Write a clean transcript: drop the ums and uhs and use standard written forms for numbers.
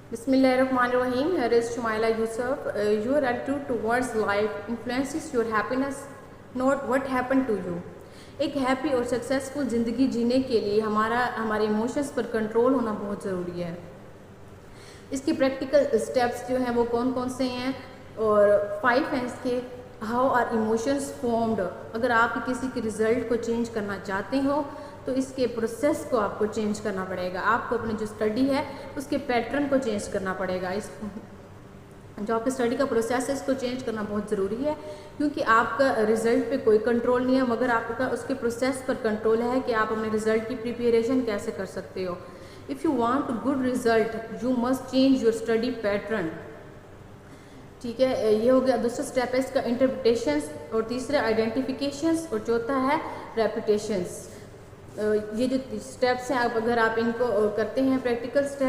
Bismillahirrahmanirrahim. Here is Shumaila Yusuf. Your attitude towards life influences your happiness, not what happened to you. एक happy और successful ज़िंदगी जीने के लिए हमारे इमोशंस पर कंट्रोल होना बहुत ज़रूरी है। इसके प्रैक्टिकल स्टेप्स जो हैं वो कौन कौन से हैं और 5 हैं इसके। How are emotions formed. अगर आप किसी के रिज़ल्ट को चेंज करना चाहते हो तो इसके प्रोसेस को आपको चेंज करना पड़ेगा। आपको अपनी जो स्टडी है उसके पैटर्न को चेंज करना पड़ेगा। इस जो आपकी स्टडी का प्रोसेस है इसको चेंज करना बहुत ज़रूरी है, क्योंकि आपका रिज़ल्ट पे कोई कंट्रोल नहीं है, मगर आपका उसके प्रोसेस पर कंट्रोल है कि आप अपने रिज़ल्ट की प्रिपरेशन कैसे कर सकते हो। If you want good result you must change your study pattern. ठीक है, ये हो गया। दूसरा स्टेप है इसका इंटरप्रिटेशंस, और तीसरा आइडेंटिफिकेशंस, और चौथा है रेपिटेशंस। ये जो स्टेप्स हैं, अगर आप इनको करते हैं प्रैक्टिकल स्टेप